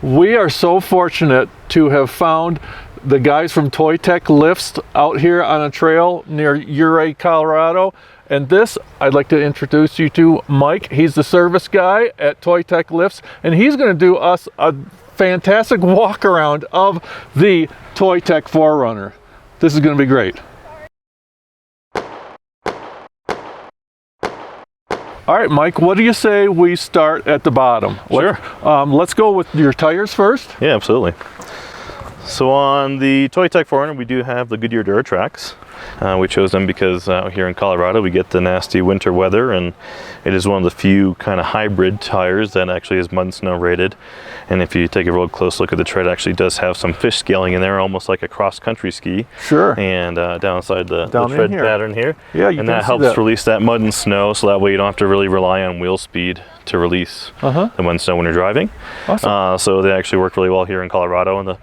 We are so fortunate to have found the guys from ToyTec lifts out here on a trail near Ouray, Colorado. And this, I'd like to introduce you to Mike. He's the service guy at ToyTec lifts, and he's going to do us a fantastic walk around of the ToyTec 4Runner. This is going to be great. All right, Mike, what do you say we start at the bottom? Sure. Let's go with your tires first. Yeah, absolutely. So on the ToyTec 4Runner, we do have the Goodyear Duratracs. We chose them because out here in Colorado we get the nasty winter weather, and it is one of the few kind of hybrid tires that actually is mud and snow rated. And if you take a real close look at the tread, it actually does have some fish scaling in there, almost like a cross-country ski. Sure. And down inside the tread pattern here. Yeah, you and can that see helps that. release that mud and snow, so that way you don't have to really rely on wheel speed to release the mud and snow when you're driving. Awesome. So they actually work really well here in Colorado, and the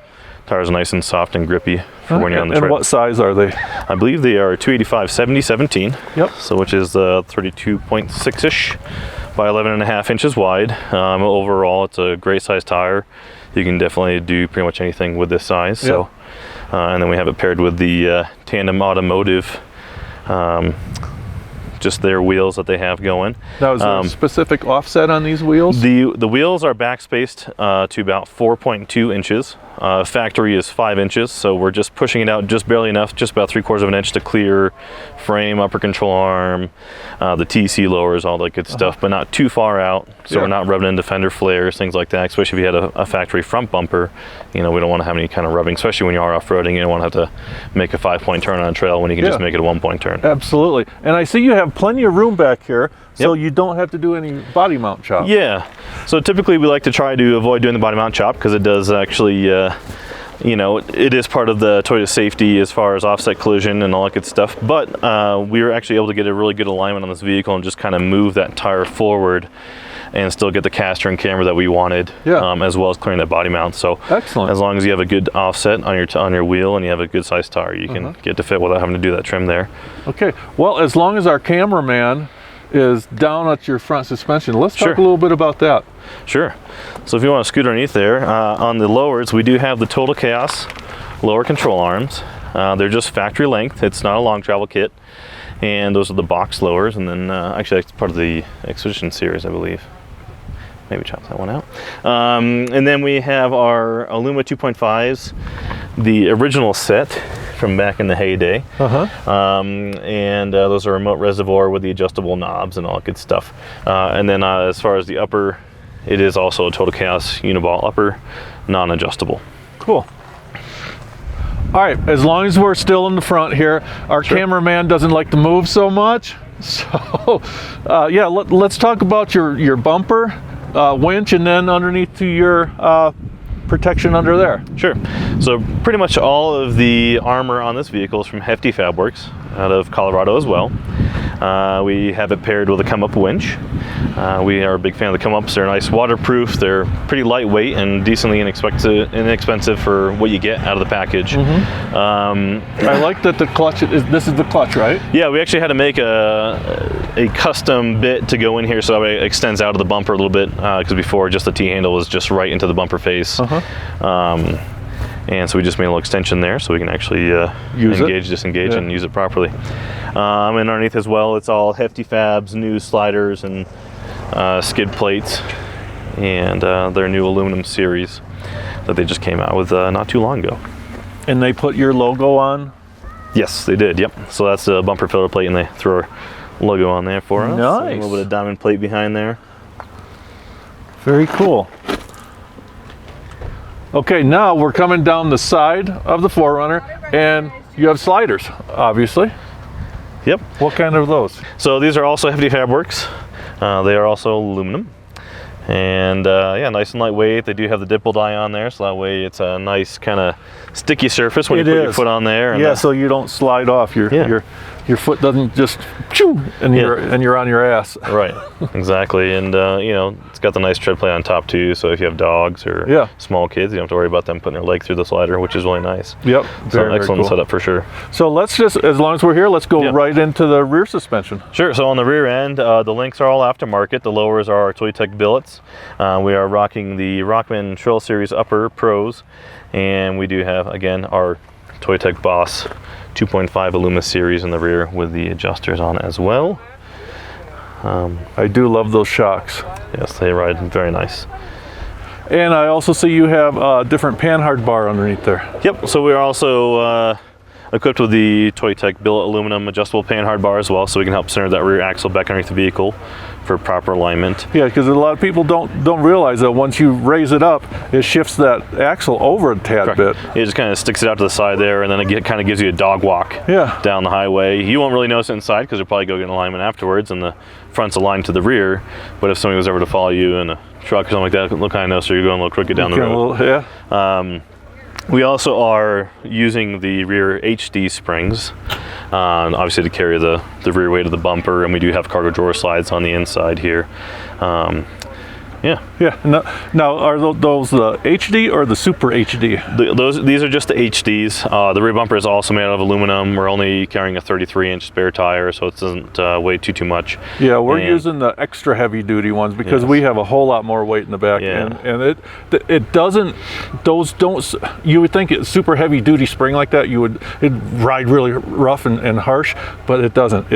tires are nice and soft and grippy for when you're on the tread. And what size are they? I believe they are 285/70/17. Yep. So which is 32.6-ish by 11.5 inches wide. Overall, it's a great size tire. You can definitely do pretty much anything with this size. Yep. So, and then we have it paired with the Tandem Automotive. Just their wheels that they have going. Now, is there a specific offset on these wheels? The wheels are backspaced to about 4.2 inches. Factory is 5 inches, so we're just pushing it out just barely enough, just about 3/4 of an inch to clear frame, upper control arm, the TC lowers, all that good stuff, but not too far out, so we're not rubbing into fender flares, things like that. Especially if you had a factory front bumper, you know, we don't want to have any kind of rubbing, especially when you are off-roading. You don't want to have to make a 5-point turn on a trail when you can just make it a 1-point turn. Absolutely. And I see you have plenty of room back here, so you don't have to do any body mount chop. Yeah, so typically we like to try to avoid doing the body mount chop because it does actually, you know, it is part of the Toyota safety as far as offset collision and all that good stuff. But we were actually able to get a really good alignment on this vehicle and just kind of move that tire forward and still get the caster and camber that we wanted, as well as clearing that body mount. So excellent. As long as you have a good offset on your wheel and you have a good size tire, you can get to fit without having to do that trim there. Okay, well, as long as our cameraman is down at your front suspension, let's talk a little bit about that. Sure. So if you want to scoot underneath there, on the lowers, we do have the Total Chaos lower control arms. They're just factory length. It's not a long travel kit. And those are the box lowers. And then actually that's part of the Expedition series, I believe. Maybe chop that one out. And then we have our Aluma 2.5s, the original set from back in the heyday. And those are remote reservoir with the adjustable knobs and all that good stuff. And then as far as the upper, it is also a Total Chaos Uniball upper, non-adjustable. Cool. All right, as long as we're still in the front here, our cameraman doesn't like to move so much. So yeah, let's talk about your bumper, winch, and then underneath to your protection under there. Sure. So pretty much all of the armor on this vehicle is from Hefty Fabworks out of Colorado as well. We have it paired with a come-up winch. We are a big fan of the come-ups. They're nice waterproof. They're pretty lightweight and decently inexpensive for what you get out of the package. I like that the clutch this is the clutch, right? Yeah, we actually had to make a custom bit to go in here so that it extends out of the bumper a little bit, because before just the T-handle was just right into the bumper face. And so we just made a little extension there so we can actually engage, disengage, and use it properly. And underneath as well, it's all Hefty Fabs, new sliders and skid plates, and their new aluminum series that they just came out with not too long ago. And they put your logo on? Yes, they did, yep. So that's the bumper filler plate, and they threw our logo on there for us. Nice. A little bit of diamond plate behind there. Very cool. Okay, now we're coming down the side of the 4Runner, and you have sliders, obviously. Yep. What kind are those? So these are also Hefty Fabworks. They are also aluminum. And yeah, nice and lightweight. They do have the dipple die on there, so that way it's a nice kind of sticky surface when you put your foot on there. And yeah, so you don't slide off your your foot doesn't just choo, and you're on your ass. Right, exactly. And you know, it's got the nice tread plate on top too, so if you have dogs or small kids, you don't have to worry about them putting their leg through the slider, which is really nice. Yep, so excellent cool setup for sure. So let's just, as long as we're here, let's go right into the rear suspension. Sure. So on the rear end, the links are all aftermarket. The lowers are our ToyTec billets. We are rocking the Rockman Trail Series Upper Pros, and we do have, again, our ToyTec Boss 2.5 Illuma series in the rear with the adjusters on it as well. I do love those shocks. Yes, they ride very nice. And I also see you have a different Panhard bar underneath there. Yep, so we're also equipped with the ToyTec billet aluminum adjustable Panhard bar as well, so we can help center that rear axle back underneath the vehicle for proper alignment. Yeah, because a lot of people don't realize that once you raise it up, it shifts that axle over a tad bit. It just kind of sticks it out to the side there, and then it kind of gives you a dog walk down the highway. You won't really notice it inside because you'll probably go get an alignment afterwards, and the front's aligned to the rear. But if somebody was ever to follow you in a truck or something like that, they'll kind of notice you're going a little crooked down the road. We also are using the rear HD springs, obviously to carry the rear weight of the bumper, and we do have cargo drawer slides on the inside here. Now are those the HD or the Super HD? These are just the HDs. The rear bumper is also made out of aluminum. We're only carrying a 33-inch spare tire, so it doesn't weigh too much. Yeah, we're using the extra heavy duty ones because we have a whole lot more weight in the back, and it doesn't. Those don't. You would think it's super heavy duty spring like that, it'd ride really rough and harsh, but it doesn't.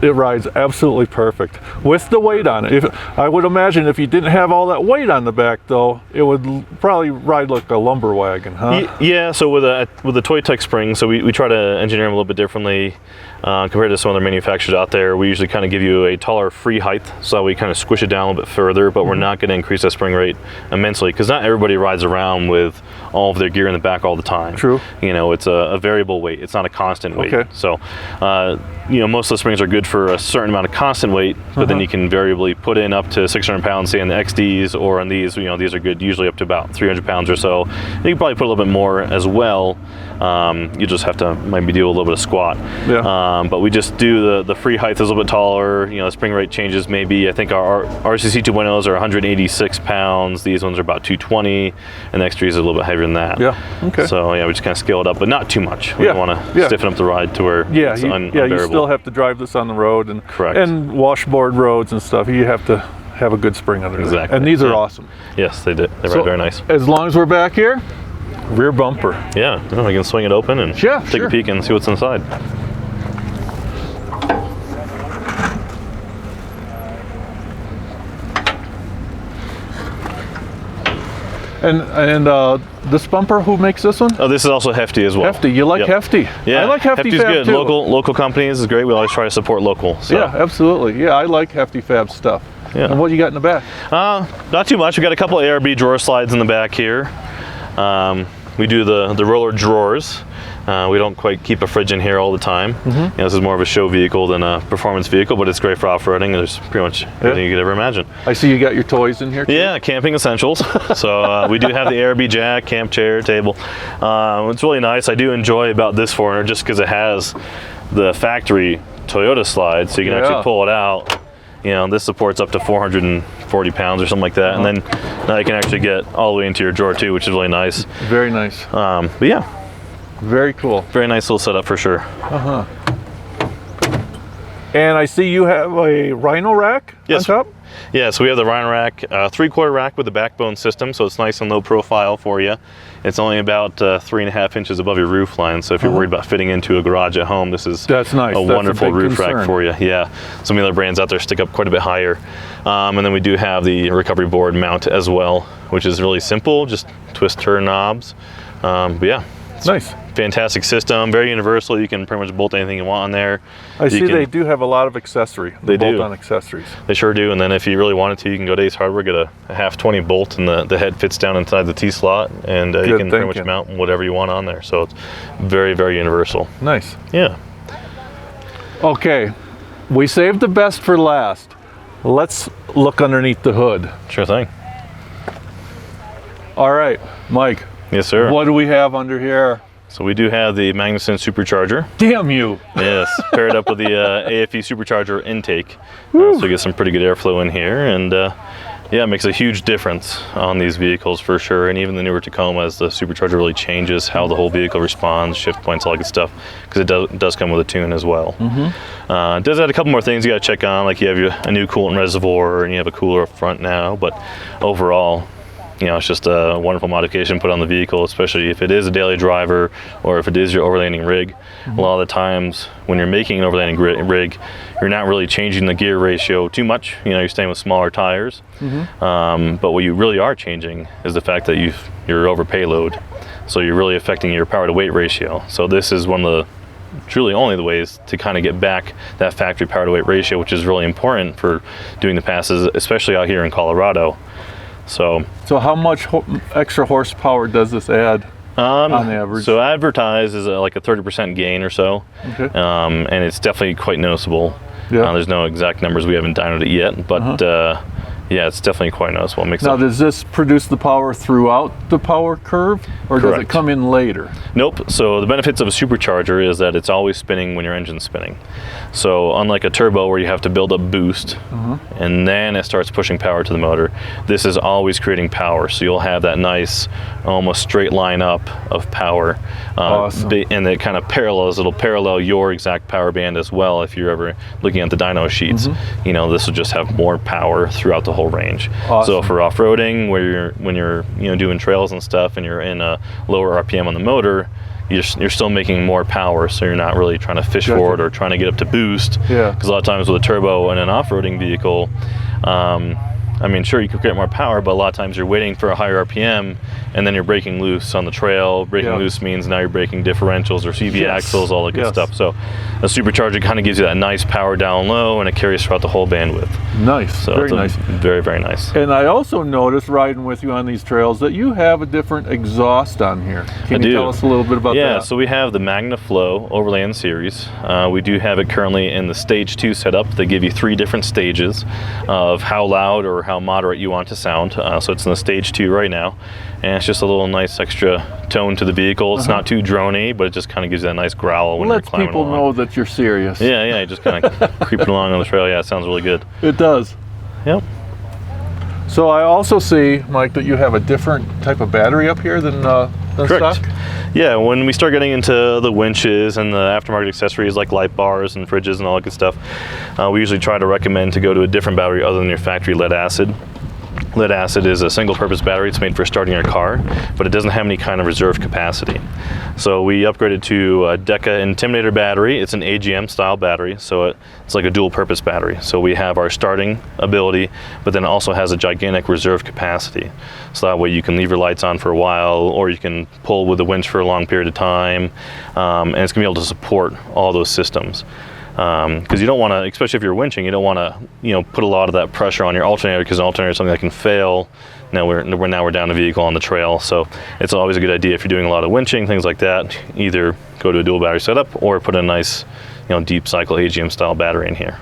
It rides absolutely perfect with the weight on it. I would imagine if you didn't have all that weight on the back, though, it would probably ride like a lumber wagon, huh? Yeah. So with the ToyTec springs, so we try to engineer them a little bit differently compared to some other manufacturers out there. We usually kind of give you a taller free height, so we kind of squish it down a little bit further, but we're not going to increase that spring rate immensely because not everybody rides around with all of their gear in the back all the time. True. You know, it's a variable weight. It's not a constant weight. Okay. So, you know, most of the springs are good for a certain amount of constant weight, but then you can variably put in up to 600 pounds, say on the XDs, or on these, you know, these are good usually up to about 300 pounds or so. You can probably put a little bit more as well. You just have to maybe do a little bit of squat. But we just do the free height is a little bit taller. You know, the spring rate changes maybe. I think our RCC 2.0s are 186 pounds. These ones are about 220, and the XDs is a little bit heavier than that. So yeah, we just kind of scale it up, but not too much. We don't want to stiffen up the ride to where it's unbearable. You still have to drive this on the road and washboard roads and stuff. You have to have a good spring under there. And these are awesome. Yes, they ride very nice. As long as we're back here, rear bumper. Yeah, we can swing it open and take a peek and see what's inside. And this bumper, who makes this one? Oh, this is also Hefty as well. Hefty, you like Hefty? Yeah, I like Hefty Hefty's Fab good. Too. Local companies is great. We always try to support local. So. Yeah, absolutely. Yeah, I like Hefty Fab stuff. Yeah. And what do you got in the back? Not too much. We got a couple ARB drawer slides in the back here. We do the roller drawers. We don't quite keep a fridge in here all the time. You know, this is more of a show vehicle than a performance vehicle, but it's great for off-roading. There's pretty much everything you could ever imagine. I see you got your toys in here too. Yeah, camping essentials. So we do have the ARB jack, camp chair, table. It's really nice. I do enjoy about this 4Runner just because it has the factory Toyota slide, so you can actually pull it out. You know, this supports up to 440 pounds or something like that, and then now you can actually get all the way into your drawer too, which is really nice. Very nice. But yeah. Very cool. Very nice little setup for sure. And I see you have a Rhino Rack on top? Yeah, so we have the Rhino Rack, 3/4 rack with the backbone system, so it's nice and low profile for you. It's only about 3.5 inches above your roof line, so if you're worried about fitting into a garage at home, this is a wonderful roof rack for you. Yeah, some of the other brands out there stick up quite a bit higher. And then we do have the recovery board mount as well, which is really simple, just twist, turn knobs. But yeah. Nice. Fantastic system, very universal. You can pretty much bolt anything you want on there. I see they do have a lot of accessory. They do. Bolt-on accessories. They sure do. And then if you really wanted to, you can go to Ace Hardware, get a half 20 bolt, and the head fits down inside the T-slot, and you can pretty much mount whatever you want on there. So it's very, very universal. Nice. Yeah. Okay, we saved the best for last. Let's look underneath the hood. Sure thing. All right, Mike. Yes, sir. What do we have under here? So we do have the Magnuson Supercharger. Damn you! Yes, paired up with the AFE Supercharger intake. So we get some pretty good airflow in here, and yeah, it makes a huge difference on these vehicles for sure. And even the newer Tacomas, the Supercharger really changes how the whole vehicle responds, shift points, all that good stuff, because it does come with a tune as well. It does add a couple more things you got to check on, like you have a new coolant reservoir and you have a cooler up front now, but overall, you know, it's just a wonderful modification put on the vehicle, especially if it is a daily driver or if it is your overlanding rig. A lot of the times when you're making an overlanding rig, you're not really changing the gear ratio too much. You know, you're staying with smaller tires. But what you really are changing is the fact that you're over payload. So you're really affecting your power to weight ratio. So this is one of the truly only the ways to kind of get back that factory power to weight ratio, which is really important for doing the passes, especially out here in Colorado. So how much extra horsepower does this add on average? So advertised is like a 30% gain or so. Okay. And it's definitely quite noticeable. Yeah. There's no exact numbers, we haven't dynoed it yet, but yeah, it's definitely quite noticeable. Now, does this produce the power throughout the power curve, or does it come in later? Nope. So the benefits of a supercharger is that it's always spinning when your engine's spinning. So unlike a turbo where you have to build up boost and then it starts pushing power to the motor, this is always creating power. So you'll have that nice, almost straight line up of power. Awesome. And it kind of it'll parallel your exact power band as well. If you're ever looking at the dyno sheets, you know, this will just have more power throughout the whole range. Awesome. So for off-roading, when you're doing trails and stuff, and you're in a lower RPM on the motor, you're still making more power, so you're not really trying to fish for it or trying to get up to boost. Yeah. Because a lot of times with a turbo and an off-roading vehicle, I mean, sure, you could get more power, but a lot of times you're waiting for a higher RPM, and then you're breaking loose on the trail. Breaking loose means now you're breaking differentials or CV axles, all that good stuff. So a supercharger kind of gives you that nice power down low, and it carries throughout the whole bandwidth. Nice. So very nice. Very, very nice. And I also noticed riding with you on these trails that you have a different exhaust on here. Can you tell us a little bit about that? Yeah, so we have the MagnaFlow Overland series. We do have it currently in the Stage 2 setup. They give you 3 different stages of how loud or how moderate you want to sound. So it's in the Stage 2 right now. And it's just a little nice extra tone to the vehicle. It's not too drony, but it just kind of gives you that nice growl when you're climbing along. Lets people know that you're serious. Yeah, just kind of creeping along on the trail. Yeah, it sounds really good. It does. Yep. So I also see, Mike, that you have a different type of battery up here than Correct. stock? Yeah, when we start getting into the winches and the aftermarket accessories like light bars and fridges and all that good stuff, we usually try to recommend to go to a different battery other than your factory lead acid. Lead acid is a single-purpose battery. It's made for starting your car, but it doesn't have any kind of reserve capacity. So we upgraded to a Deca Intimidator battery. It's an AGM style battery, so it's like a dual-purpose battery. So we have our starting ability, but then it also has a gigantic reserve capacity. So that way you can leave your lights on for a while, or you can pull with the winch for a long period of time, and it's going to be able to support all those systems. Because you don't want to, especially if you're winching, you don't want to, put a lot of that pressure on your alternator, because an alternator is something that can fail. Now we're down the vehicle on the trail, so it's always a good idea if you're doing a lot of winching, things like that, either go to a dual battery setup or put a nice, deep cycle AGM style battery in here.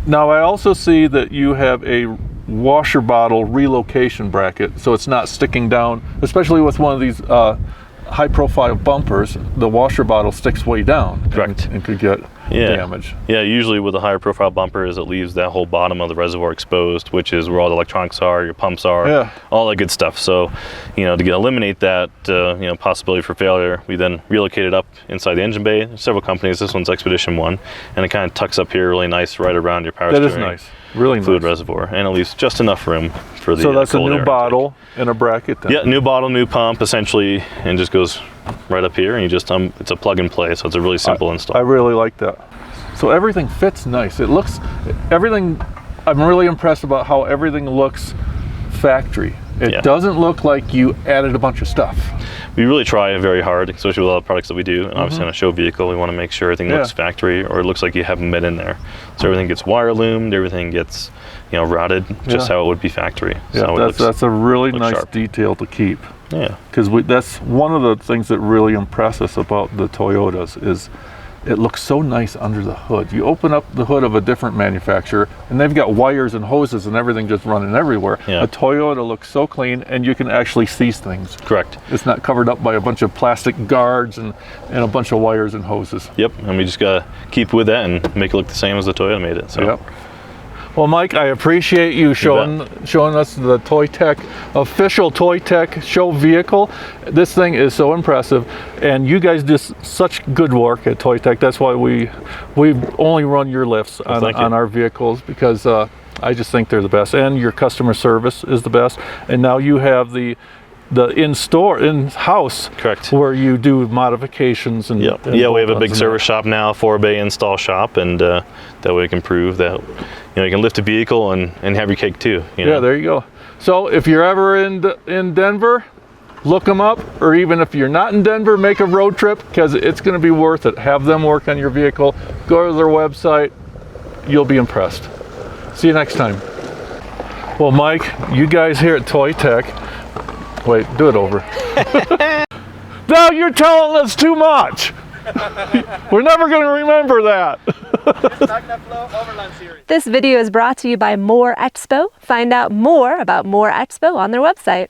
Now I also see that you have a washer bottle relocation bracket, so it's not sticking down, especially with one of these high profile bumpers. The washer bottle sticks way down. Correct. And could get damage. Yeah, usually with a higher profile bumper is it leaves that whole bottom of the reservoir exposed, which is where all the electronics are, your pumps are, all that good stuff. So, to eliminate that, possibility for failure, we then relocate it up inside the engine bay. There's several companies, this one's Expedition 1, and it kind of tucks up here really nice right around your power steering. That is nice. Really fluid nice. reservoir, and it leaves just enough room for the So that's a cold new air bottle and a bracket then? Yeah, new bottle, new pump, essentially, and just goes right up here, and you just, it's a plug and play, so it's a really simple install. I really like that. So everything fits nice. It looks, I'm really impressed about how everything looks factory. It doesn't look like you added a bunch of stuff. We really try very hard, especially with all the products that we do. Obviously on a show vehicle, we want to make sure everything looks factory, or it looks like you have them in there. So everything gets wire loomed, everything gets, routed, just how it would be factory. Yeah, so that's a really nice sharp detail to keep. Yeah. Because that's one of the things that really impress us about the Toyotas is it looks so nice under the hood. You open up the hood of a different manufacturer and they've got wires and hoses and everything just running everywhere. Yeah. A Toyota looks so clean, and you can actually see things. Correct. It's not covered up by a bunch of plastic guards and a bunch of wires and hoses. Yep, and we just gotta keep with that and make it look the same as the Toyota made it. So. Yep. Well, Mike, I appreciate you showing us the ToyTec, official ToyTec show vehicle. This thing is so impressive, and you guys do such good work at ToyTec. That's why we only run your lifts on our vehicles, because I just think they're the best, and your customer service is the best. And now you have the in-house, correct, where you do modifications and yep. Yeah, we have a big service shop now, 4-bay install shop, and that way we can prove that you can lift a vehicle and have your cake too. Yeah, there you go. So if you're ever in Denver, look them up, or even if you're not in Denver, make a road trip, because it's going to be worth it. Have them work on your vehicle. Go to their website. You'll be impressed. See you next time. Well, Mike, you guys here at ToyTec. Wait, do it over. No, you're telling us too much. We're never going to remember that. This video is brought to you by More Expo. Find out more about More Expo on their website.